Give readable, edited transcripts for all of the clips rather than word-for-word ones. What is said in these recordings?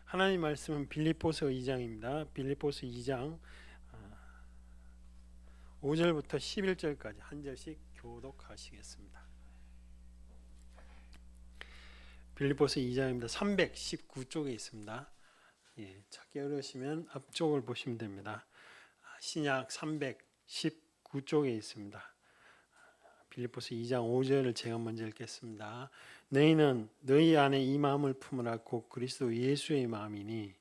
하나님 말씀은 빌립보서 2장입니다. 빌립보서 2장 5절부터 11절까지 한 절씩 교독하시겠습니다. 빌립보서 2장입니다. 319쪽에 있습니다. 찾기 어려우시면 앞쪽을 보시면 됩니다. 신약 319쪽에 있습니다. 빌립보서 2장 5절을 제가 먼저 읽겠습니다. 너희는 너희 안에 이 마음을 품으라 곧 그리스도 예수의 마음이니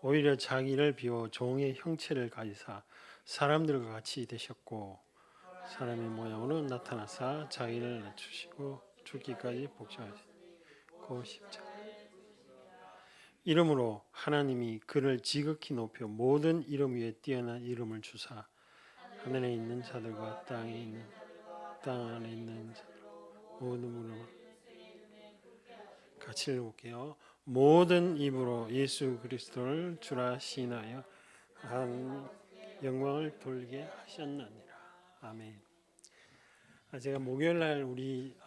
오히려 자기를 비워 종의 형체를 가지사 사람들과 같이 되셨고 사람의 모양으로 나타나사 자기를 낮추시고 죽기까지 복종하시고 십자가 이름으로 하나님이 그를 지극히 높여 모든 이름 위에 뛰어난 이름을 주사 하늘에 있는 자들과 땅에 있는 땅 안에 있는 자들 모든 무릎 같이 읽어볼게요. 모든 입으로 예수 그리스도를 주라 시인하여 한 영광을 돌게 하셨느니라. 아멘. 제가 목요일날 우리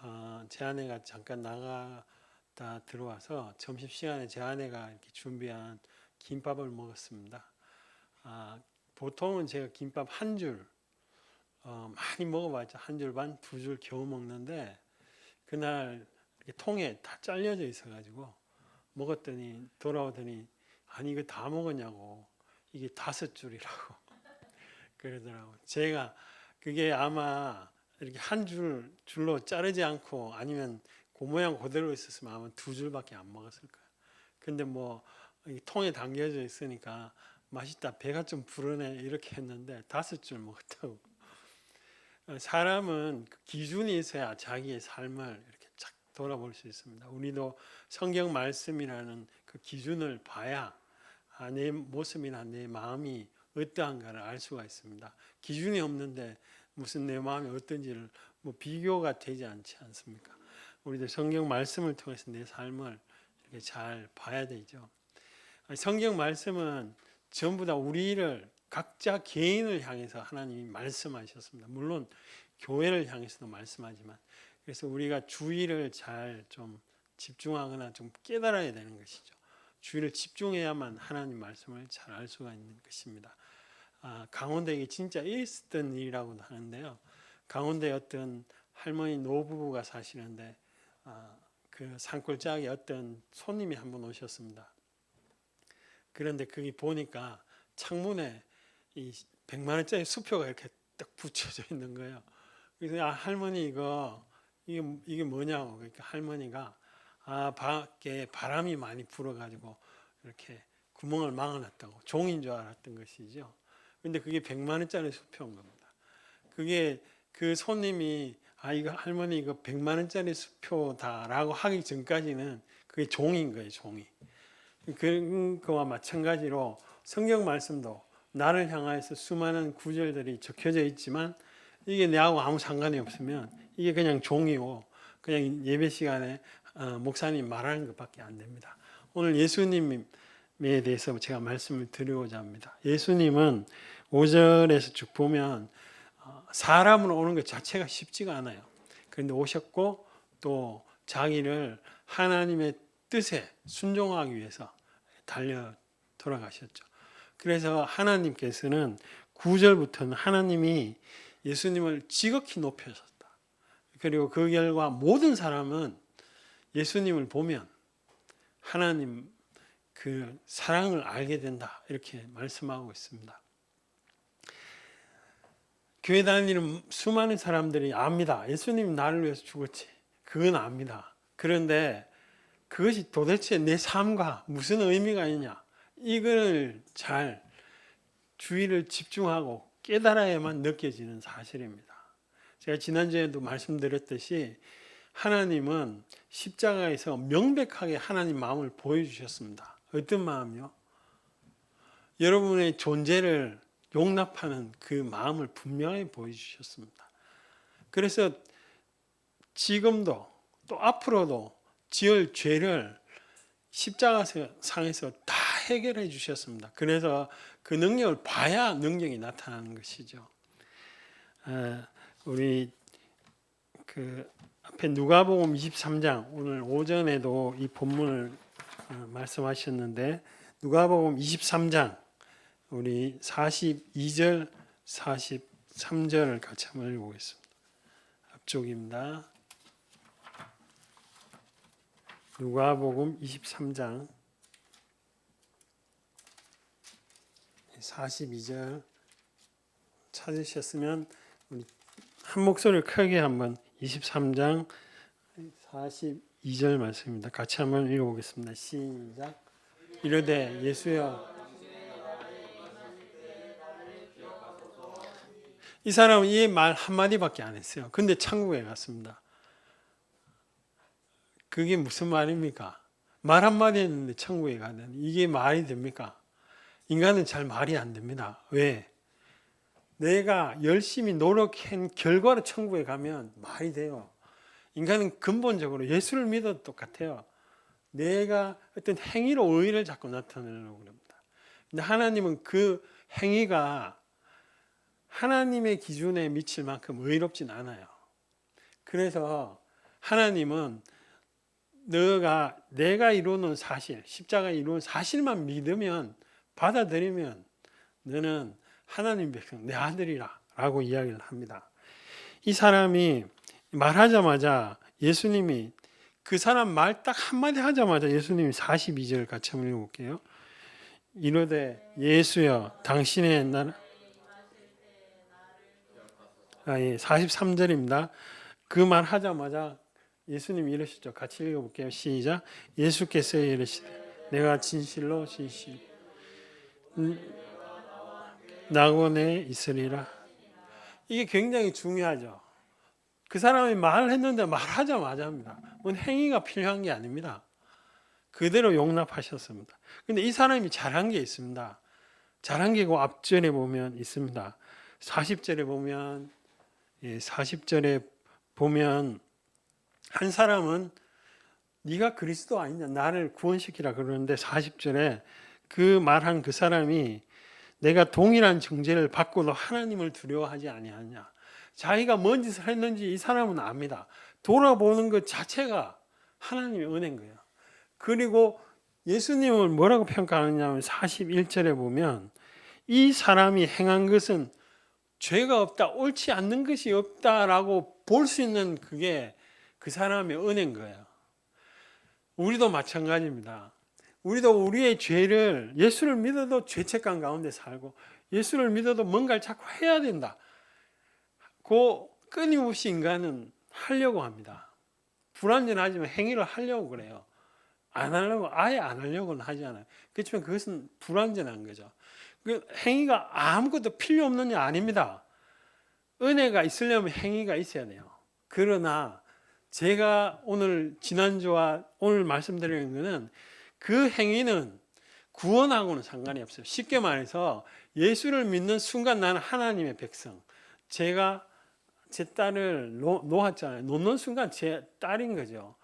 제 아내가 잠깐 나가다 들어와서 점심시간에 제 아내가 이렇게 준비한 김밥을 먹었습니다. 보통은 제가 김밥 한 줄 많이 먹어봤죠. 한 줄 반, 두 줄 겨우 먹는데 그날 이렇게 통에 다 잘려져 있어가지고 먹었더니 돌아오더니 아니 이거 다 먹었냐고 이게 5줄이라고 그러더라고. 제가 그게 아마 이렇게 한 줄로 자르지 않고 아니면 그 모양 그대로 있었으면 아마 2줄밖에 안 먹었을 거야. 근데 뭐 통에 담겨져 있으니까 맛있다 배가 좀 부르네 이렇게 했는데 5줄 먹었다고. 사람은 기준이 있어야 자기의 삶을 이렇게 쫙 돌아볼 수 있습니다. 우리도 성경 말씀이라는 그 기준을 봐야 내 모습이나 내 마음이 어떠한가를 알 수가 있습니다. 기준이 없는데 무슨 내 마음이 어떤지를 뭐 비교가 되지 않지 않습니까? 우리도 성경 말씀을 통해서 내 삶을 이렇게 잘 봐야 되죠. 성경 말씀은 전부 다 우리를 각자 개인을 향해서 하나님이 말씀하셨습니다. 물론 교회를 향해서도 말씀하지만 그래서 우리가 주의를 잘 좀 집중하거나 좀 깨달아야 되는 것이죠. 주의를 집중해야만 하나님 말씀을 잘 알 수가 있는 것입니다. 강원도에 이게 진짜 있었던 일이라고도 하는데요. 강원도에 어떤 할머니 노부부가 사시는데 그 산골짜기에 어떤 손님이 한 분 오셨습니다. 그런데 거기 보니까 창문에 이 100만 원짜리 수표가 이렇게 딱 붙여져 있는 거예요. 그래서 할머니 이게 뭐냐고. 그러니까 할머니가 밖에 바람이 많이 불어가지고 이렇게 구멍을 막아놨다고 종인 줄 알았던 것이죠. 근데 그게 100만 원짜리 수표인 겁니다. 그게 그 손님이 이거 할머니 이거 100만 원짜리 수표다라고 하기 전까지는 그게 종인 거예요, 종이. 그거와 마찬가지로 성경 말씀도 나를 향하여서 수많은 구절들이 적혀져 있지만 이게 내하고 아무 상관이 없으면 이게 그냥 종이고 그냥 예배 시간에 목사님 말하는 것밖에 안 됩니다. 오늘 예수님에 대해서 제가 말씀을 드리고자 합니다. 예수님은 5절에서 쭉 보면 사람으로 오는 것 자체가 쉽지가 않아요. 그런데 오셨고 또 자기를 하나님의 뜻에 순종하기 위해서 달려 돌아가셨죠. 그래서 하나님께서는 9절부터는 하나님이 예수님을 지극히 높여셨다. 그리고 그 결과 모든 사람은 예수님을 보면 하나님 그 사랑을 알게 된다. 이렇게 말씀하고 있습니다. 교회 다니는 수많은 사람들이 압니다. 예수님이 나를 위해서 죽었지. 그건 압니다. 그런데 그것이 도대체 내 삶과 무슨 의미가 있냐. 이걸 잘 주의를 집중하고 깨달아야만 느껴지는 사실입니다. 제가 지난주에도 말씀드렸듯이 하나님은 십자가에서 명백하게 하나님 마음을 보여주셨습니다. 어떤 마음이요? 여러분의 존재를 용납하는 그 마음을 분명히 보여주셨습니다. 그래서 지금도 또 앞으로도 지을 죄를 십자가상에서 다 해결해 주셨습니다. 그래서 그 능력을 봐야 능력이 나타나는 것이죠. 우리 그 앞에 누가복음 23장 오늘 오전에도 이 본문을 말씀하셨는데 누가복음 23장 우리 42절 43절을 같이 한번 읽어보겠습니다. 앞쪽입니다. 누가복음 23장 42절 찾으셨으면 우리 한 목소리를 크게 한번 23장 42절 말씀입니다. 같이 한번 읽어보겠습니다. 시작. 이르되 예수여. 이 사람은 이 말 한마디밖에 안 했어요. 근데 천국에 갔습니다. 그게 무슨 말입니까? 말 한마디 했는데 천국에 가는 이게 말이 됩니까? 인간은 잘 말이 안 됩니다. 왜? 내가 열심히 노력한 결과로 천국에 가면 말이 돼요. 인간은 근본적으로 예수를 믿어도 똑같아요. 내가 어떤 행위로 의의를 자꾸 나타내려고 합니다. 근데 하나님은 그 행위가 하나님의 기준에 미칠 만큼 의롭진 않아요. 그래서 하나님은 내가 이루는 사실, 십자가에 이루는 사실만 믿으면 받아들이면 너는 하나님 백성, 내 아들이라 라고 이야기를 합니다. 이 사람이 말하자마자 예수님이 그 사람 말 딱 한마디 하자마자 예수님이 42절 같이 한번 읽어볼게요. 이르되 예수여 당신의 나라 43절입니다. 그 말 하자마자 예수님이 이러시죠. 같이 읽어볼게요. 시작. 예수께서 이르시되 내가 진실로 낙원에 있으리라. 이게 굉장히 중요하죠. 그 사람이 말을 했는데 말하자마자 합니다. 뭔 행위가 필요한 게 아닙니다. 그대로 용납하셨습니다. 근데 이 사람이 잘한 게 있습니다. 잘한 게고 앞절에 보면 있습니다. 40절에 보면 한 사람은 네가 그리스도 아니냐 나를 구원시키라 그러는데 40절에 그 말한 그 사람이 내가 동일한 정죄를 받고도 하나님을 두려워하지 아니하냐. 자기가 뭔 짓을 했는지 이 사람은 압니다. 돌아보는 것 자체가 하나님의 은혜인 거예요. 그리고 예수님을 뭐라고 평가하느냐면 41절에 보면 이 사람이 행한 것은 죄가 없다, 옳지 않는 것이 없다라고 볼 수 있는 그게 그 사람의 은혜인 거예요. 우리도 마찬가지입니다. 우리도 우리의 죄를 예수를 믿어도 죄책감 가운데 살고 예수를 믿어도 뭔가를 자꾸 해야 된다. 그 끊임없이 인간은 하려고 합니다. 불완전하지만 행위를 하려고 그래요. 아예 안 하려고는 하지 않아요. 그렇지만 그것은 불완전한 거죠. 그 행위가 아무것도 필요 없는 게 아닙니다. 은혜가 있으려면 행위가 있어야 돼요. 그러나 제가 오늘 지난주와 오늘 말씀드리는 것은 그 행위는 구원하고는 상관이 없어요. 쉽게 말해서 예수를 믿는 순간 나는 하나님의 백성. 제가 제 딸을 놓았잖아요. 놓는 순간 제 딸인 거죠.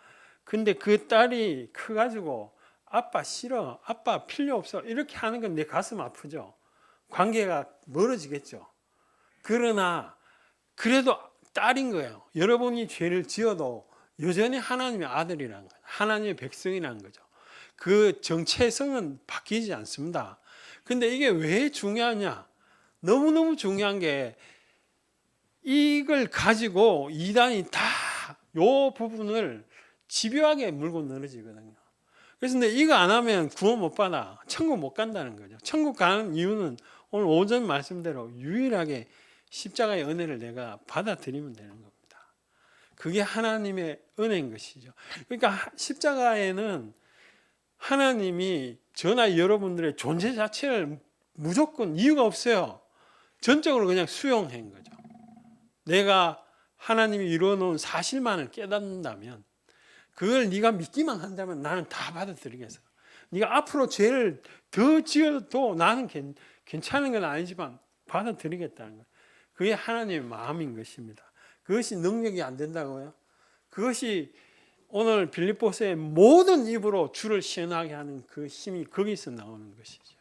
근데 그 딸이 커가지고 아빠 싫어, 아빠 필요 없어 이렇게 하는 건 내 가슴 아프죠. 관계가 멀어지겠죠. 그러나 그래도 딸인 거예요. 여러분이 죄를 지어도 여전히 하나님의 아들이라는 거예요. 하나님의 백성이라는 거죠. 그 정체성은 바뀌지 않습니다. 근데 이게 왜 중요하냐? 너무너무 중요한 게 이걸 가지고 이단이 다 요 부분을 집요하게 물고 늘어지거든요. 그래서 근데 이거 안 하면 구원 못 받아. 천국 못 간다는 거죠. 천국 가는 이유는 오늘 오전 말씀대로 유일하게 십자가의 은혜를 내가 받아들이면 되는 겁니다. 그게 하나님의 은혜인 것이죠. 그러니까 십자가에는 하나님이 저나 여러분들의 존재 자체를 무조건 이유가 없어요. 전적으로 그냥 수용한 거죠. 내가 하나님이 이루어놓은 사실만을 깨닫는다면 그걸 네가 믿기만 한다면 나는 다 받아들이겠어. 네가 앞으로 죄를 더 지어도 나는 괜찮은 건 아니지만 받아들이겠다는 거예요. 그게 하나님의 마음인 것입니다. 그것이 능력이 안 된다고요? 그것이 오늘 빌립보서의 모든 입으로 주를 시원하게 하는 그 힘이 거기서 나오는 것이죠.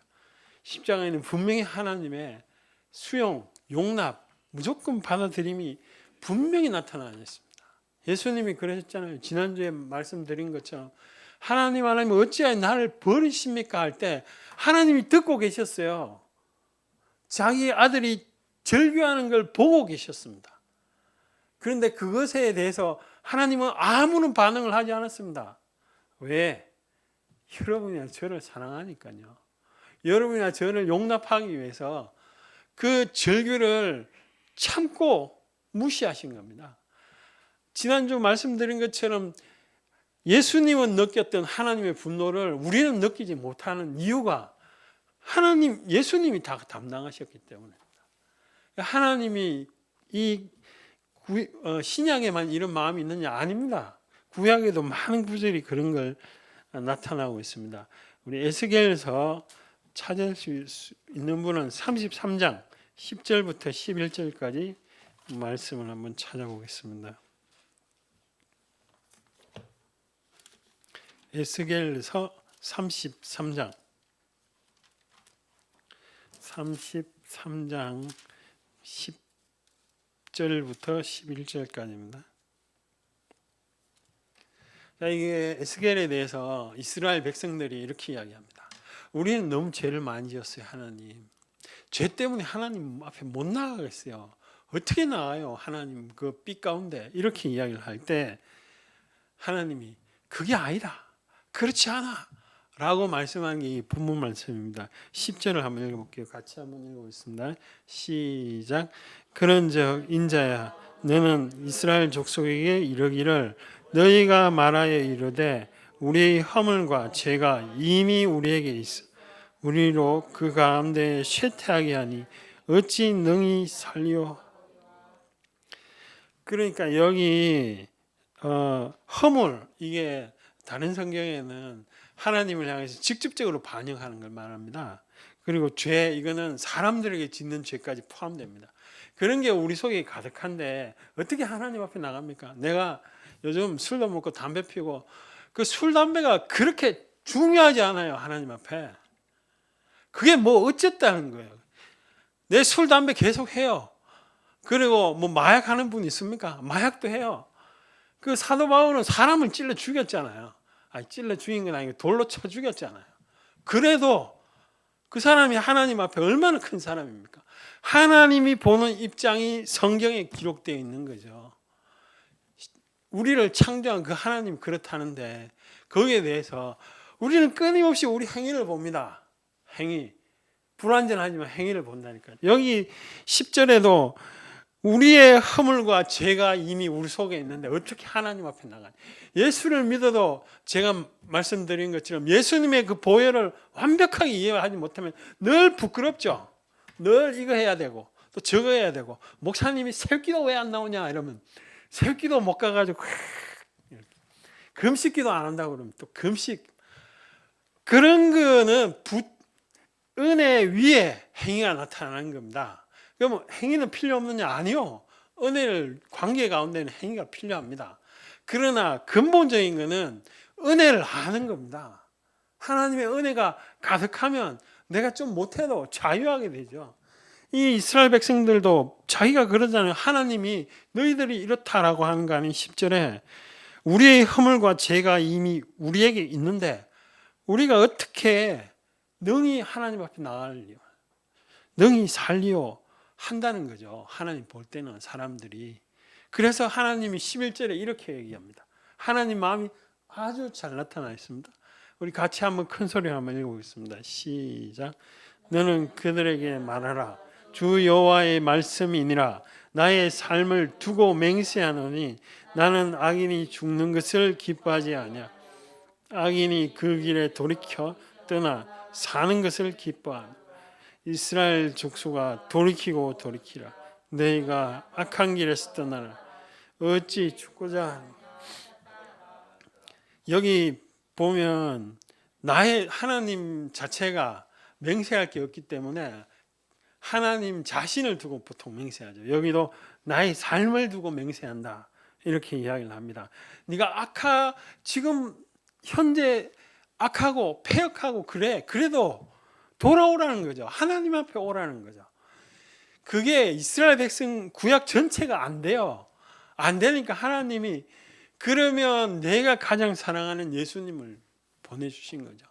십자가에는 분명히 하나님의 수용, 용납, 무조건 받아들임이 분명히 나타나고 있습니다. 예수님이 그러셨잖아요. 지난주에 말씀드린 것처럼 하나님 어찌하여 나를 버리십니까 할 때 하나님이 듣고 계셨어요. 자기 아들이 절규하는 걸 보고 계셨습니다. 그런데 그것에 대해서 하나님은 아무런 반응을 하지 않았습니다. 왜? 여러분이나 저를 사랑하니까요. 여러분이나 저를 용납하기 위해서 그 절규를 참고 무시하신 겁니다. 지난주 말씀드린 것처럼 예수님은 느꼈던 하나님의 분노를 우리는 느끼지 못하는 이유가 예수님이 다 담당하셨기 때문입니다. 하나님이 이 신약에만 이런 마음이 있느냐? 아닙니다. 구약에도 많은 구절이 그런 걸 나타나고 있습니다. 우리 에스겔서 찾을 수 있는 분은 33장 10절부터 11절까지 말씀을 한번 찾아보겠습니다. 에스겔서 33장 10절부터 11절까지입니다. 자, 이게 에스겔에 대해서 이스라엘 백성들이 이렇게 이야기합니다. 우리는 너무 죄를 많이 지었어요. 하나님, 죄 때문에 하나님 앞에 못 나가겠어요. 어떻게 나가요? 하나님 그 빛 가운데. 이렇게 이야기를 할 때 하나님이 그게 아니다, 그렇지 않아 라고 말씀하는 게 이 본문 말씀입니다. 10절을 한번 읽어볼게요. 같이 한번 읽어보겠습니다. 시작. 그런즉 인자야, 너는 이스라엘 족속에게 이르기를 너희가 말하여 이르되 우리의 허물과 죄가 이미 우리에게 있어 우리로 그 가운데 쇠퇴하게 하니 어찌 능히 살리오. 그러니까 여기 허물, 이게 다른 성경에는 하나님을 향해서 직접적으로 반영하는 걸 말합니다. 그리고 죄, 이거는 사람들에게 짓는 죄까지 포함됩니다. 그런 게 우리 속에 가득한데 어떻게 하나님 앞에 나갑니까? 내가 요즘 술도 먹고 담배 피우고 그 술, 담배가 그렇게 중요하지 않아요. 하나님 앞에. 그게 뭐 어쨌다는 거예요. 내 술, 담배 계속 해요. 그리고 뭐 마약하는 분 있습니까? 마약도 해요. 그 사도 바울은 사람을 찔러 죽였잖아요. 아니, 찔러 죽인 건 아니고 돌로 쳐 죽였잖아요. 그래도 그 사람이 하나님 앞에 얼마나 큰 사람입니까? 하나님이 보는 입장이 성경에 기록되어 있는 거죠. 우리를 창조한 그 하나님 그렇다는데 거기에 대해서 우리는 끊임없이 우리 행위를 봅니다. 행위. 불완전하지만 행위를 본다니까요. 여기 10절에도 우리의 허물과 죄가 이미 우리 속에 있는데 어떻게 하나님 앞에 나가냐. 예수를 믿어도 제가 말씀드린 것처럼 예수님의 그 보혈을 완벽하게 이해하지 못하면 늘 부끄럽죠. 늘 이거 해야 되고 또 저거 해야 되고, 목사님이 새기도 왜 안 나오냐 이러면 새기도 못 가가지고 금식기도 안 한다고 그러면 또 금식. 그런 거는 은혜 위에 행위가 나타나는 겁니다. 그러면 행위는 필요 없느냐? 아니요. 은혜를, 관계 가운데는 행위가 필요합니다. 그러나 근본적인 것은 은혜를 아는 겁니다. 하나님의 은혜가 가득하면 내가 좀 못해도 자유하게 되죠. 이 이스라엘 백성들도 자기가 그러잖아요. 하나님이 너희들이 이렇다라고 하는 거 아닌 10절에 우리의 허물과 죄가 이미 우리에게 있는데 우리가 어떻게 능히 하나님 앞에 나가리요, 능히 살리요 한다는 거죠. 하나님 볼 때는 사람들이. 그래서 하나님이 11절에 이렇게 얘기합니다. 하나님 마음이 아주 잘 나타나 있습니다. 우리 같이 한번 큰 소리 한번 읽어보겠습니다. 시작. 너는 그들에게 말하라. 주 여호와의 말씀이니라. 나의 삶을 두고 맹세하노니 나는 악인이 죽는 것을 기뻐하지 아니하. 악인이 그 길에 돌이켜 떠나 사는 것을 기뻐하노. 이스라엘 족속아, 돌이키고 돌이키라. 너희가 악한 길에서 떠나라. 어찌 죽고자 하니. 여기 보면 나의 하나님 자체가 맹세할 게 없기 때문에 하나님 자신을 두고 보통 맹세하죠. 여기도 나의 삶을 두고 맹세한다 이렇게 이야기를 합니다. 네가 지금 현재 악하고 패역하고 그래도 돌아오라는 거죠. 하나님 앞에 오라는 거죠. 그게 이스라엘 백성 구약 전체가 안 돼요. 안 되니까 하나님이 그러면 내가 가장 사랑하는 예수님을 보내주신 거죠.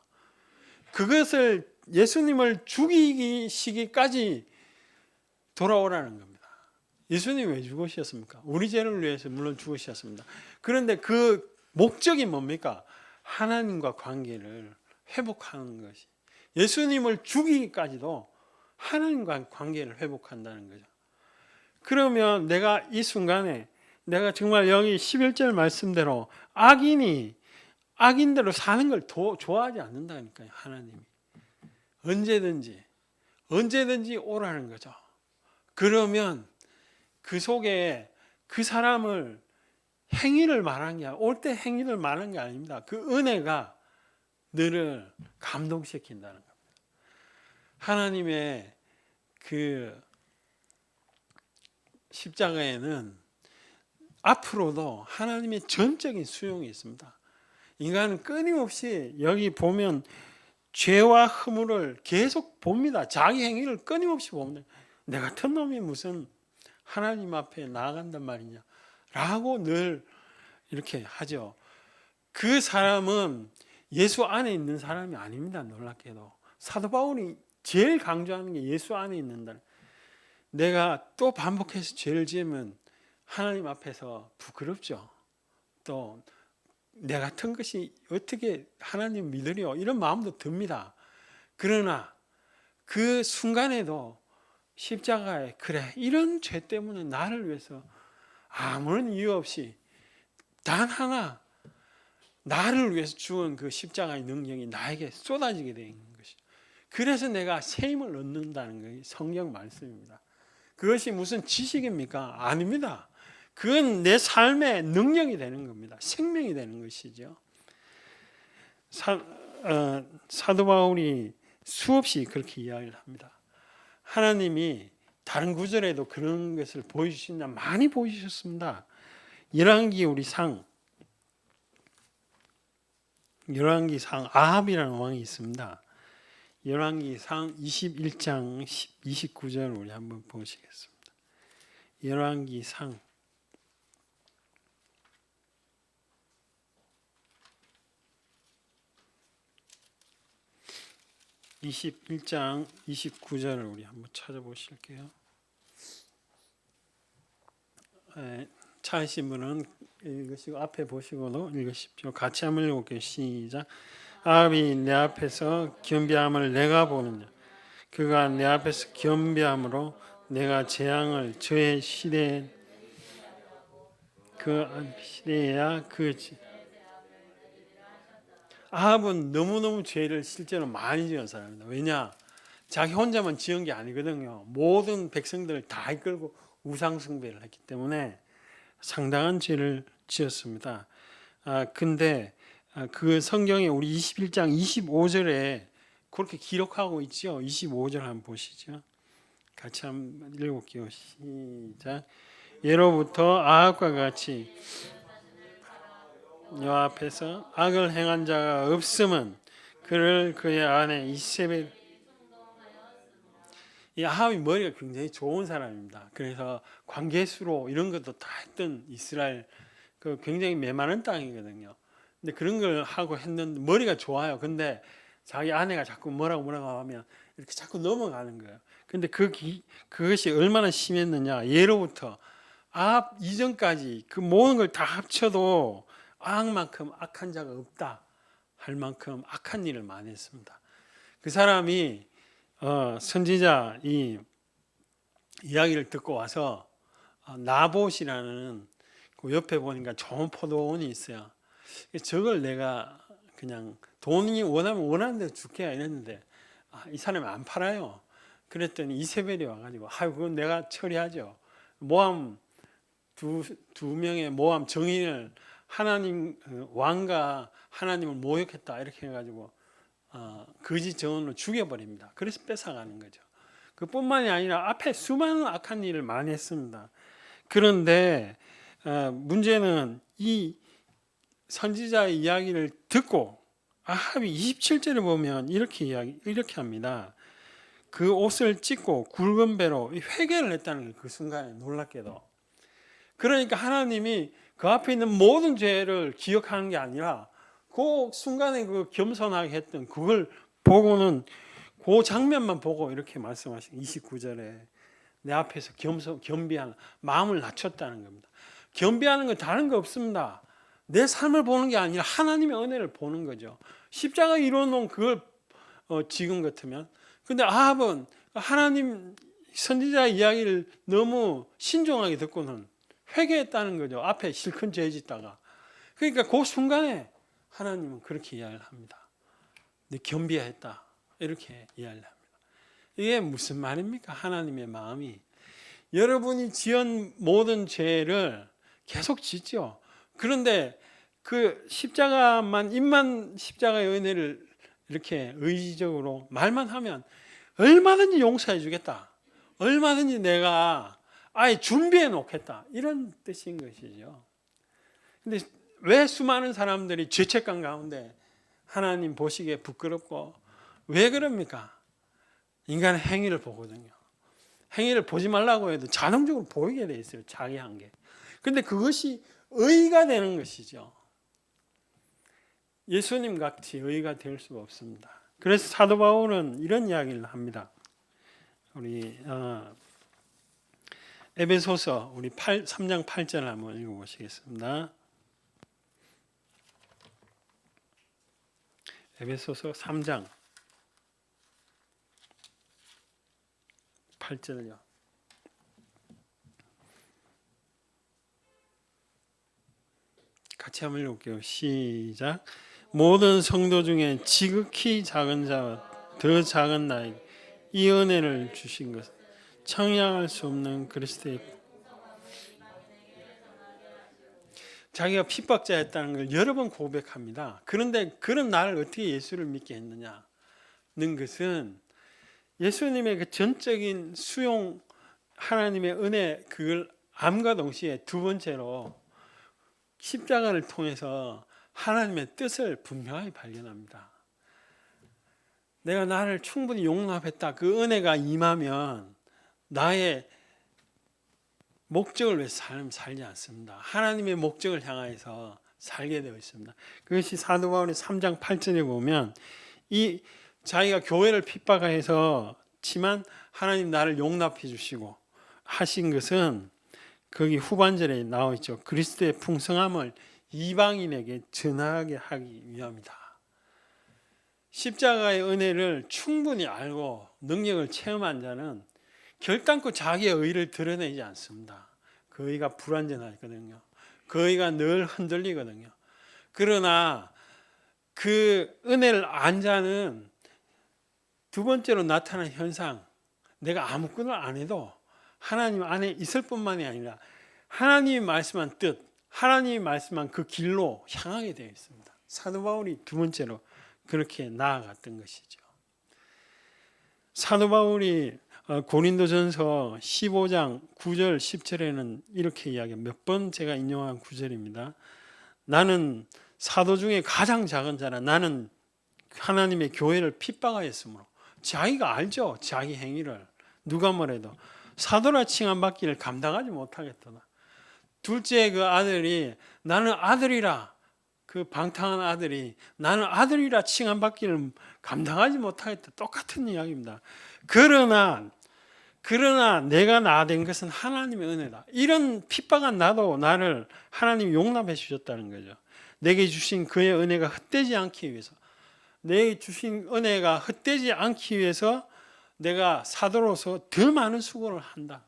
그것을 예수님을 죽이시기까지 돌아오라는 겁니다. 예수님이 왜 죽으셨습니까? 우리 죄를 위해서 물론 죽으셨습니다. 그런데 그 목적이 뭡니까? 하나님과 관계를 회복하는 것이. 예수님을 죽이기까지도 하나님과 관계를 회복한다는 거죠. 그러면 내가 이 순간에 내가 정말 여기 11절 말씀대로 악인대로 사는 걸 더 좋아하지 않는다니까요. 하나님이 언제든지 오라는 거죠. 그러면 그 속에 그 사람을 행위를 말한 게 올 때 행위를 말한 게 아닙니다. 그 은혜가 너를 감동시킨다는 겁니다. 하나님의 그 십자가에는 앞으로도 하나님의 전적인 수용이 있습니다. 인간은 끊임없이 여기 보면 죄와 허물을 계속 봅니다. 자기 행위를 끊임없이 봅니다. 내 같은 놈이 무슨 하나님 앞에 나아간단 말이냐 라고 늘 이렇게 하죠. 그 사람은 예수 안에 있는 사람이 아닙니다. 놀랍게도 사도 바울이 제일 강조하는 게 예수 안에 있는다. 내가 또 반복해서 죄를 지으면 하나님 앞에서 부끄럽죠. 또 내 같은 것이 어떻게 하나님 믿으려 이런 마음도 듭니다. 그러나 그 순간에도 십자가에 그래 이런 죄 때문에 나를 위해서 아무런 이유 없이 단 하나 나를 위해서 죽은 그 십자가의 능력이 나에게 쏟아지게 된 것이죠. 그래서 내가 새 힘을 얻는다는 게 성경 말씀입니다. 그것이 무슨 지식입니까? 아닙니다. 그건 내 삶의 능력이 되는 겁니다. 생명이 되는 것이죠. 사도 바울이 수없이 그렇게 이야기를 합니다. 하나님이 다른 구절에도 그런 것을 보여주신다 많이 보여주셨습니다. 열왕기상 아합이라는 왕이 있습니다. 열왕기상 21장 29절 우리 한번 보시겠습니다. 열왕기상 21장 29절을 우리 한번 찾아보실게요. 찾으신 분은 읽으시고 앞에 보시고도 읽으십시오. 같이 한번 읽어볼게요. 시작. 아합이 내 앞에서 겸비함을 내가 보느냐. 그가 내 앞에서 겸비함으로 내가 재앙을 저의 시대에 아합은 너무너무 죄를 실제로 많이 지은 사람입니다. 왜냐? 자기 혼자만 지은 게 아니거든요. 모든 백성들을 다 이끌고 우상 숭배를 했기 때문에 상당한 죄를 지었습니다. 근데 그 성경에 우리 21장 25절에 그렇게 기록하고 있죠. 25절 한번 보시죠. 같이 한번 읽어볼게요. 시작. 예로부터 아합과 같이 여호와 앞에서 악을 행한 자가 없음은 그를 그의 아내 이세벨. 이 아합이 머리가 굉장히 좋은 사람입니다. 그래서 광개수로 이런 것도 다 했던 이스라엘 그 굉장히 메마른 땅이거든요. 근데 그런 걸 하고 했는데 머리가 좋아요. 근데 자기 아내가 자꾸 뭐라고 하면 이렇게 자꾸 넘어가는 거예요. 근데 그것이 얼마나 심했느냐. 예로부터 아합 이전까지 그 모든 걸 다 합쳐도 악만큼 악한 자가 없다 할 만큼 악한 일을 많이 했습니다. 그 사람이 선지자 이 이야기를 듣고 와서 나봇이라는 그 옆에 보니까 좋은 포도원이 있어요. 저걸 내가 그냥 돈이 원하는 대로 줄게 이랬는데 이 사람이 안 팔아요. 그랬더니 이세벨이 와가지고 그건 내가 처리하죠. 모함 두 명의 모함 정인을 하나님 왕과 하나님을 모욕했다 이렇게 해가지고 거짓 증언으로 죽여버립니다. 그래서 뺏어가는 거죠. 그뿐만이 아니라 앞에 수많은 악한 일을 많이 했습니다. 그런데 문제는 이 선지자의 이야기를 듣고 아합이 27절에 보면 이렇게 합니다. 그 옷을 찢고 굵은 배로 회개를 했다는 게 그 순간에 놀랍게도 그러니까 하나님이 그 앞에 있는 모든 죄를 기억하는 게 아니라 그 순간에 그 겸손하게 했던 그걸 보고는 그 장면만 보고 이렇게 말씀하신 29절에 내 앞에서 겸비하는 마음을 낮췄다는 겁니다. 겸비하는 건 다른 거 없습니다. 내 삶을 보는 게 아니라 하나님의 은혜를 보는 거죠. 십자가 이루어놓은 그걸 지금 같으면 근데 아합은 하나님 선지자 이야기를 너무 신중하게 듣고는 회개했다는 거죠. 앞에 실컷 죄 짓다가. 그러니까 그 순간에 하나님은 그렇게 이야기를 합니다. 네 겸비했다. 이렇게 이야기를 합니다. 이게 무슨 말입니까? 하나님의 마음이 여러분이 지은 모든 죄를 계속 짓죠. 그런데 그 십자가만 입만 십자가의 은혜를 이렇게 의지적으로 말만 하면 얼마든지 용서해 주겠다. 얼마든지 내가 아예 준비해 놓겠다. 이런 뜻인 것이죠. 근데 왜 수많은 사람들이 죄책감 가운데 하나님 보시기에 부끄럽고 왜 그럽니까? 인간의 행위를 보거든요. 행위를 보지 말라고 해도 자동적으로 보이게 돼 있어요. 자기 한계. 근데 그것이 의가 되는 것이죠. 예수님 같이 의가 될 수가 없습니다. 그래서 사도 바울은 이런 이야기를 합니다. 우리 에베소서 우리 3장 8절 한번 읽어보시겠습니다. 에베소서 3장 8절요. 같이 한번 읽어볼게요. 시작. 모든 성도 중에 지극히 작은 자와 더 작은 나에게 이 은혜를 주신 것 청량할 수 없는 그리스도의 자기가 핍박자였다는 걸 여러 번 고백합니다. 그런데 그런 나를 어떻게 예수를 믿게 했느냐는 것은 예수님의 그 전적인 수용 하나님의 은혜 그걸 암과 동시에 두 번째로 십자가를 통해서 하나님의 뜻을 분명하게 발견합니다. 내가 나를 충분히 용납했다. 그 은혜가 임하면 나의 목적을 위해서 살지 않습니다. 하나님의 목적을 향해서 살게 되어 있습니다. 그것이 사도 바울의 3장 8절에 보면 이 자기가 교회를 핍박해서 지만 하나님 나를 용납해 주시고 하신 것은 거기 후반절에 나와 있죠. 그리스도의 풍성함을 이방인에게 전하게 하기 위함이다. 십자가의 은혜를 충분히 알고 능력을 체험한 자는 결단코 자기의 의를 드러내지 않습니다. 그 의가 불완전하거든요. 그 의가 늘 흔들리거든요. 그러나 그 은혜를 안 자는 두 번째로 나타나는 현상, 내가 아무것도 안 해도 하나님 안에 있을 뿐만이 아니라 하나님이 말씀한 뜻, 하나님이 말씀한 그 길로 향하게 되어 있습니다. 사도 바울이 두 번째로 그렇게 나아갔던 것이죠. 사도 바울이 고린도전서 15장 9절 10절에는 이렇게 이야기해요. 몇 번 제가 인용한 구절입니다. 나는 사도 중에 가장 작은 자라. 나는 하나님의 교회를 핍박하였으므로. 자기가 알죠. 자기 행위를. 누가 뭐래도 사도라 칭함받기를 감당하지 못하겠더라. 둘째 그 아들이 나는 아들이라, 그 방탕한 아들이 나는 아들이라 칭함받기를 감당하지 못하겠다. 똑같은 이야기입니다. 그러나 내가 나 된 것은 하나님의 은혜다. 이런 핍박한 나도 나를 하나님이 용납해 주셨다는 거죠. 내게 주신 그의 은혜가 헛되지 않기 위해서, 내게 주신 은혜가 헛되지 않기 위해서 내가 사도로서 더 많은 수고를 한다.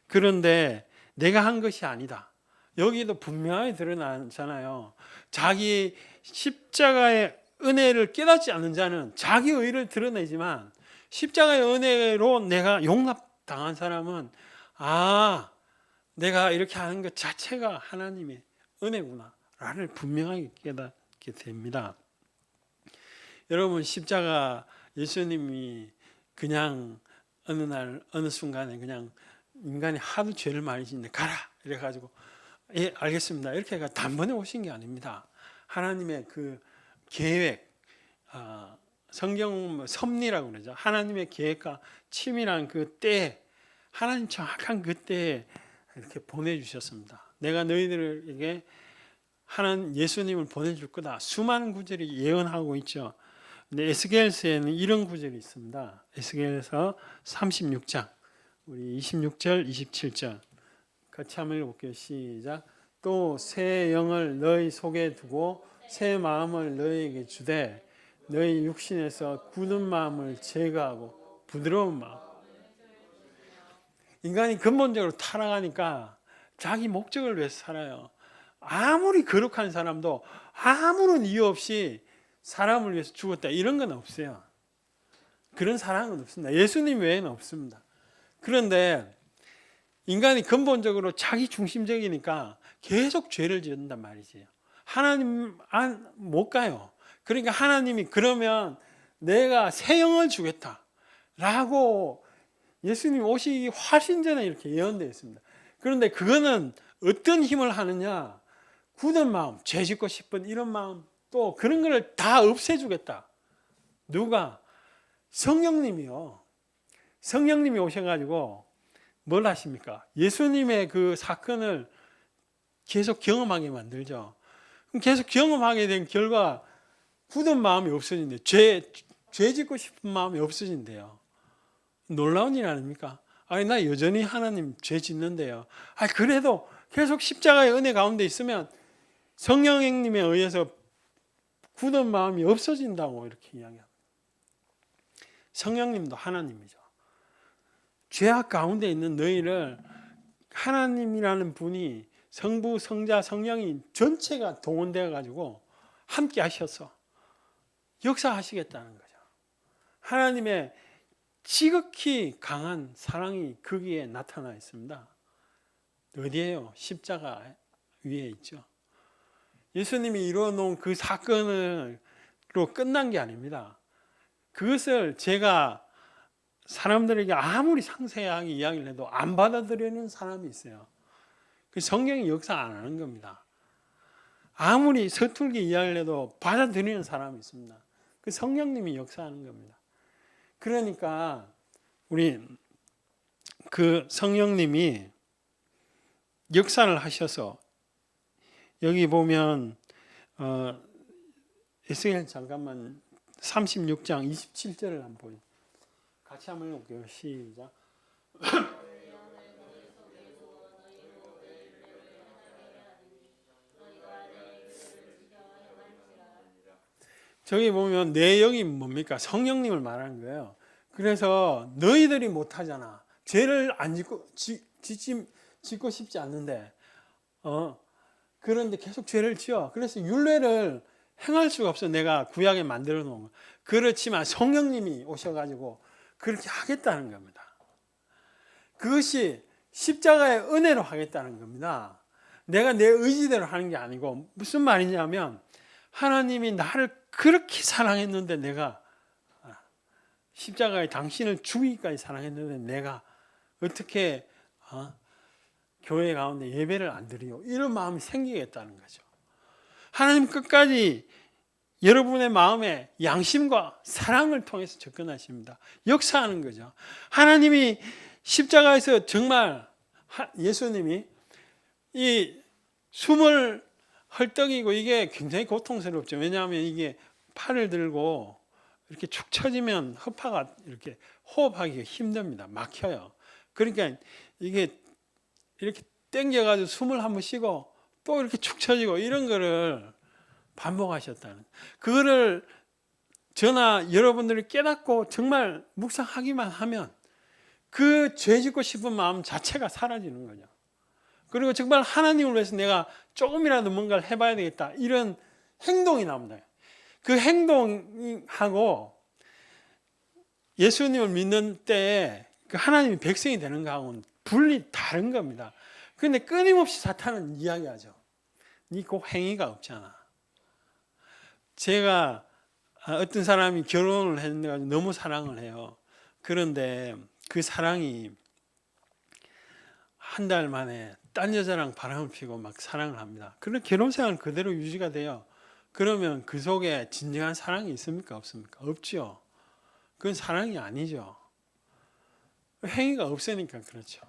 그런데 내가 한 것이 아니다. 여기도 분명하게 드러나잖아요. 자기 십자가의 은혜를 깨닫지 않는 자는 자기 의를 드러내지만 십자가의 은혜로 내가 용납당한 사람은 내가 이렇게 하는 것 자체가 하나님의 은혜구나 라를 분명하게 깨닫게 됩니다. 여러분, 십자가 예수님이 그냥 어느 날 어느 순간에 그냥 인간이 하도 죄를 많이 짓는데 가라 이래가지고 예 알겠습니다 이렇게 해가 단번에 오신 게 아닙니다. 하나님의 그 계획, 성경 섭리라고 그러죠. 하나님의 계획과 치밀한 그 때, 하나님 정확한 그 때에 이렇게 보내주셨습니다. 내가 너희들에게 하나님 예수님을 보내줄 거다. 수많은 구절이 예언하고 있죠. 근데 에스겔서에는 이런 구절이 있습니다. 에스겔서 36장 우리 26절 27절 같이 한번 읽어볼게요. 시작. 또 새 영을 너희 속에 두고 새 마음을 너희에게 주되 너희 육신에서 굳은 마음을 제거하고 부드러운 마음. 인간이 근본적으로 타락하니까 자기 목적을 위해서 살아요. 아무리 거룩한 사람도 아무런 이유 없이 사람을 위해서 죽었다 이런 건 없어요. 그런 사랑은 없습니다. 예수님 외에는 없습니다. 그런데 인간이 근본적으로 자기 중심적이니까 계속 죄를 짓는단 말이지. 하나님 못 가요. 그러니까 하나님이 그러면 내가 새 영을 주겠다 라고 예수님 오시기 훨씬 전에 이렇게 예언되어 있습니다. 그런데 그거는 어떤 힘을 하느냐, 굳은 마음, 죄 짓고 싶은 이런 마음, 또 그런 거를 다 없애주겠다. 누가? 성령님이요. 성령님이 오셔가지고 뭘 하십니까? 예수님의 그 사건을 계속 경험하게 만들죠. 그럼 계속 경험하게 된 결과 굳은 마음이 없어진대요. 죄 짓고 싶은 마음이 없어진대요. 놀라운 일 아닙니까? 아니 나 여전히 하나님 죄 짓는데요. 아니 그래도 계속 십자가의 은혜 가운데 있으면 성령님에 의해서 굳은 마음이 없어진다고 이렇게 이야기합니다. 성령님도 하나님이죠. 죄악 가운데 있는 너희를 하나님이라는 분이 성부, 성자, 성령이 전체가 동원되어 가지고 함께 하셔서 역사하시겠다는 거죠. 하나님의 지극히 강한 사랑이 거기에 나타나 있습니다. 어디에요? 십자가 위에 있죠. 예수님이 이루어 놓은 그 사건으로 끝난 게 아닙니다. 그것을 제가 사람들에게 아무리 상세하게 이야기를 해도 안 받아들이는 사람이 있어요. 그 성경이 역사 안 하는 겁니다. 아무리 서툴게 이야기를 해도 받아들이는 사람이 있습니다. 그 성령님이 역사하는 겁니다. 그러니까 우리 그 성령님이 역사를 하셔서 여기 보면 에스겔 잠깐만 36장 27절을 한번 보요. 같이 한번 읽어볼게요. 시작. 저기 보면 내용이 뭡니까? 성령님을 말하는 거예요. 그래서 너희들이 못하잖아. 죄를 안 짓고 싶지 않는데 그런데 계속 죄를 지어. 그래서 율례를 행할 수가 없어. 내가 구약에 만들어 놓은 거. 그렇지만 성령님이 오셔가지고 그렇게 하겠다는 겁니다. 그것이 십자가의 은혜로 하겠다는 겁니다. 내가 내 의지대로 하는 게 아니고 무슨 말이냐면 하나님이 나를 그렇게 사랑했는데 내가 십자가에 당신을 죽이기까지 사랑했는데 내가 어떻게 교회 가운데 예배를 안 드리요? 이런 마음이 생기겠다는 거죠. 하나님 끝까지 여러분의 마음에 양심과 사랑을 통해서 접근하십니다. 역사하는 거죠. 하나님이 십자가에서 정말 예수님이 이 숨을 헐떡이고 이게 굉장히 고통스럽죠. 왜냐하면 이게 팔을 들고 이렇게 축 처지면 허파가 이렇게 호흡하기가 힘듭니다. 막혀요. 그러니까 이게 이렇게 당겨가지고 숨을 한번 쉬고 또 이렇게 축 처지고 이런 거를 반복하셨다는. 그거를 저나 여러분들이 깨닫고 정말 묵상하기만 하면 그 죄 짓고 싶은 마음 자체가 사라지는 거죠. 그리고 정말 하나님을 위해서 내가 조금이라도 뭔가를 해봐야 되겠다 이런 행동이 나옵니다. 그 행동하고 예수님을 믿는 때에 그 하나님이 백성이 되는 거하고는 분리 다른 겁니다. 그런데 끊임없이 사탄은 이야기하죠. 니 그 행위가 없잖아. 제가 어떤 사람이 결혼을 했는데 너무 사랑을 해요. 그런데 그 사랑이 한 달 만에 딴 여자랑 바람을 피고 막 사랑을 합니다. 그런 결혼 생활은 그대로 유지가 돼요. 그러면 그 속에 진정한 사랑이 있습니까? 없습니까? 없죠. 그건 사랑이 아니죠. 행위가 없으니까 그렇죠.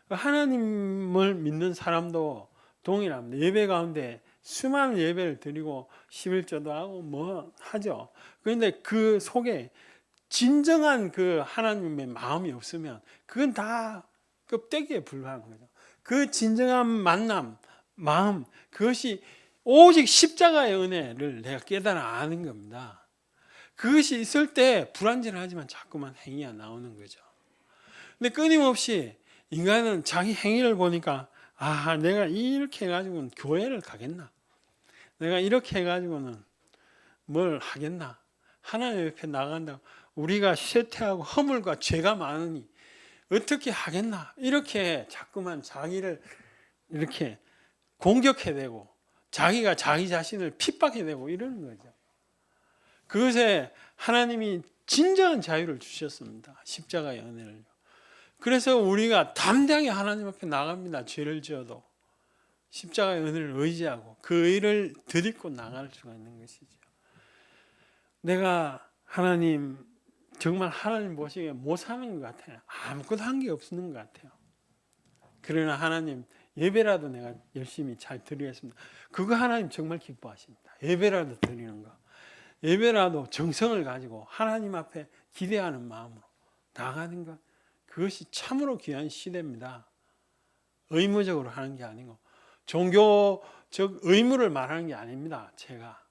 하나님을 믿는 사람도 동일합니다. 예배 가운데 수많은 예배를 드리고 11조도 하고 뭐 하죠. 그런데 그 속에 진정한 그 하나님의 마음이 없으면 그건 다 껍데기에 불과한 거죠. 그 진정한 만남, 마음, 그것이 오직 십자가의 은혜를 내가 깨달아 아는 겁니다. 그것이 있을 때 불완전하지만 자꾸만 행위가 나오는 거죠. 근데 끊임없이 인간은 자기 행위를 보니까 내가 이렇게 해가지고는 교회를 가겠나? 내가 이렇게 해가지고는 뭘 하겠나? 하나님 옆에 나간다고 우리가 쇠퇴하고 허물과 죄가 많으니 어떻게 하겠나? 이렇게 자꾸만 자기를 이렇게 공격해대고 자기가 자기 자신을 핍박해대고 이러는 거죠. 그것에 하나님이 진정한 자유를 주셨습니다. 십자가의 은혜를. 그래서 우리가 담대하게 하나님 앞에 나갑니다. 죄를 지어도 십자가의 은혜를 의지하고 그 의를 드리고 나갈 수가 있는 것이죠. 내가 하나님 정말 하나님 보시기에 못 사는 것 같아요. 아무것도 한 게 없는 것 같아요. 그러나 하나님 예배라도 내가 열심히 잘 드리겠습니다. 그거 하나님 정말 기뻐하십니다. 예배라도 드리는 거. 예배라도 정성을 가지고 하나님 앞에 기대하는 마음으로 나가는 것. 그것이 참으로 귀한 시대입니다. 의무적으로 하는 게 아니고 종교적 의무를 말하는 게 아닙니다. 제가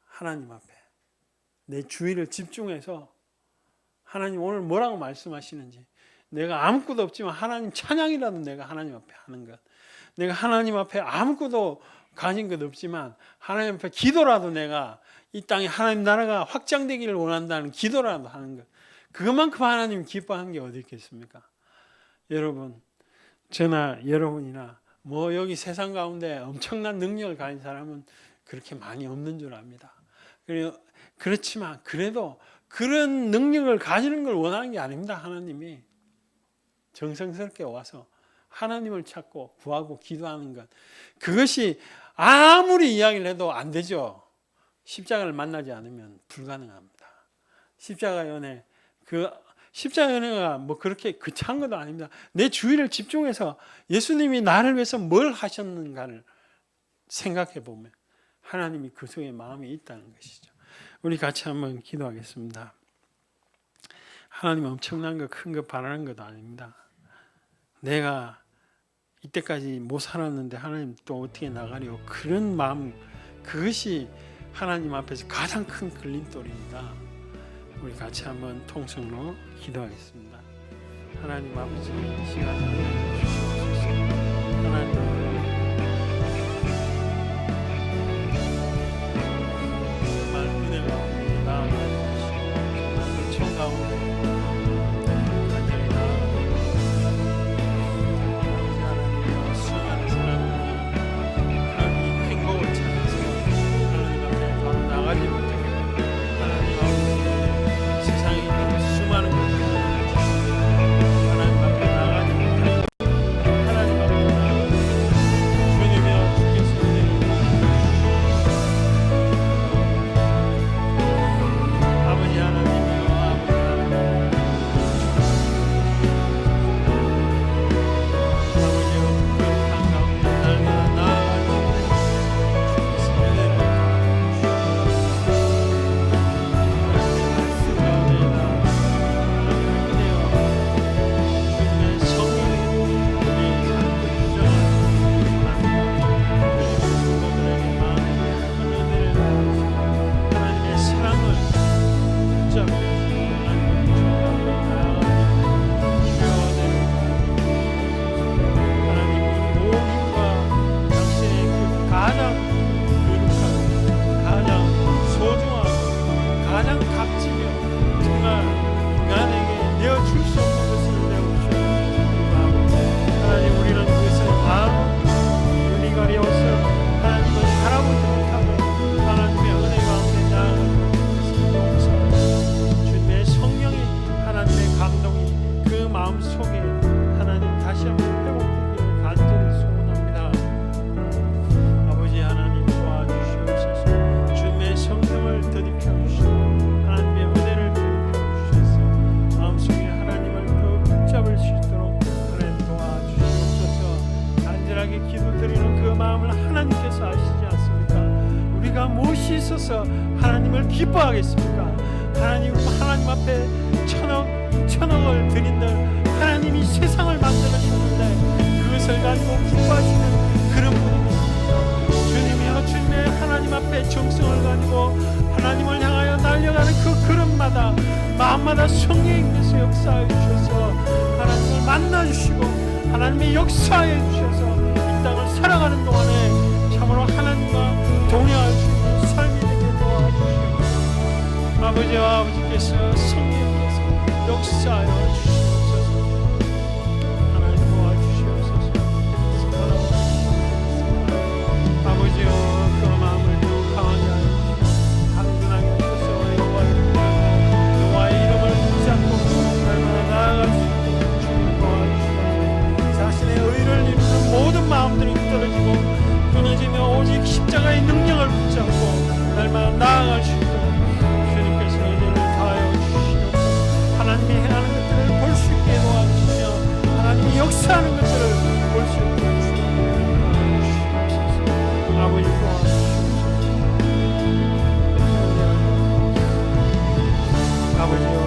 하나님 앞에 내 주의를 집중해서 하나님 오늘 뭐라고 말씀하시는지 내가 아무것도 없지만 하나님 찬양이라도 내가 하나님 앞에 하는 것, 내가 하나님 앞에 아무것도 가진 것 없지만 하나님 앞에 기도라도 내가 이 땅에 하나님 나라가 확장되기를 원한다는 기도라도 하는 것, 그것만큼 하나님 기뻐하는 게 어디 있겠습니까? 여러분, 저나 여러분이나 뭐 여기 세상 가운데 엄청난 능력을 가진 사람은 그렇게 많이 없는 줄 압니다. 그렇지만 그래도 그런 능력을 가지는 걸 원하는 게 아닙니다. 하나님이 정성스럽게 와서 하나님을 찾고 구하고 기도하는 것, 그것이 아무리 이야기를 해도 안 되죠. 십자가를 만나지 않으면 불가능합니다. 십자가의 은혜, 그 십자가의 은혜가 뭐 그렇게 거창한 것도 아닙니다. 내 주의를 집중해서 예수님이 나를 위해서 뭘 하셨는가를 생각해 보면 하나님이 그 속에 마음이 있다는 것이죠. 우리 같이 한번 기도하겠습니다. 하나님 엄청난 거, 큰 거 바라는 것도 아닙니다. 내가 이때까지 못 살았는데 하나님 또 어떻게 나가려, 그런 마음, 그것이 하나님 앞에서 가장 큰 걸림돌입니다. 우리 같이 한번 통성으로 기도하겠습니다. 하나님 아버지, 이 시간을 주시옵소서. 하나님 정말 은혜가 나아가시고 정말 은총 가운데 무엇이 있어서 하나님을 기뻐하겠습니까? 하나님 앞에 천억을 드린들 하나님이 세상을 만들으셨는데 그것을 가지고 기뻐하시는 그런 분입니다. 주님의 하나님 앞에 정성을 가지고 하나님을 향하여 날려가는 그 걸음마다 마음마다 성령님께서 역사해 주셔서 하나님을 만나주시고 하나님의 역사해 주셔서 이 땅을 살아가는 동안에 참으로 하나님과 동행할 수 있는 삶이 되게 도와주시옵소서. 아버지와 아버지께서 성령께서 역사하여 주시옵소서. 하나님 도와주시옵소서. 아버지여 그 마음을 더욱 강하게 하여 주시옵소서. 강건하게 주셔서 여호와의 이름을 붙잡고 얼마나 나아갈 수 있도록 주님 도와주시옵소서. 자신의 의를 이루는 모든 마음들이 떨어지고 끊어지며 오직 십자가의 능력을 붙잡고 얼마나 나아갈 수 있도록 주님께서 은혜를 다하여 주시옵소서. 하나님이 행하는 것들을 볼 수 있게 도와주시며 하나님이 역사하는 것들을 볼 수 있도록 주시옵소서. 아버지 도와주시옵소서. 아버지여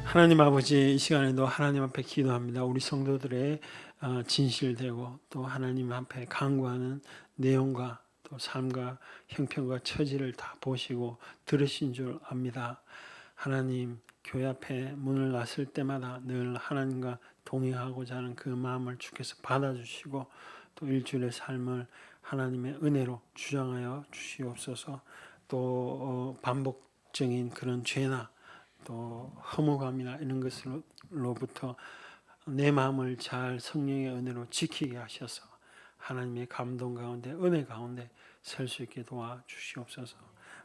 하나님 아버지, 이 시간에도 하나님 앞에 기도합니다. 우리 성도들의 진실되고 또 하나님 앞에 간구하는 내용과 또 삶과 형편과 처지를 다 보시고 들으신 줄 압니다. 하나님, 교회 앞에 문을 놨을 때마다 늘 하나님과 동행하고자 하는 그 마음을 주께서 받아주시고 또 일주일의 삶을 하나님의 은혜로 주장하여 주시옵소서. 또 반복적인 그런 죄나 또 허무감이나 이런 것으로부터 내 마음을 잘 성령의 은혜로 지키게 하셔서 하나님의 감동 가운데 은혜 가운데 설 수 있게 도와주시옵소서.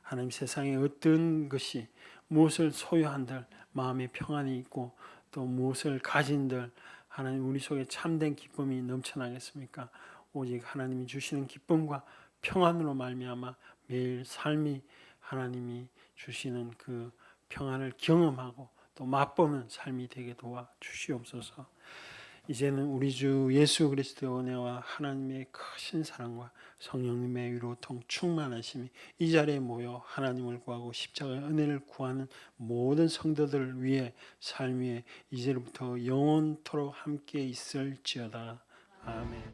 하나님, 세상에 어떤 것이 무엇을 소유한들 마음의 평안이 있고 또 무엇을 가진들 하나님 우리 속에 참된 기쁨이 넘쳐나겠습니까? 오직 하나님이 주시는 기쁨과 평안으로 말미암아 매일 삶이 하나님이 주시는 그 평안을 경험하고 또 맛보는 삶이 되게 도와주시옵소서. 이제는 우리 주 예수 그리스도의 은혜와 하나님의 크신 사랑과 성령님의 위로통 충만하심이 이 자리에 모여 하나님을 구하고 십자가의 은혜를 구하는 모든 성도들을 위해 삶 위에 이제부터 영원토록 함께 있을지어다. 아멘.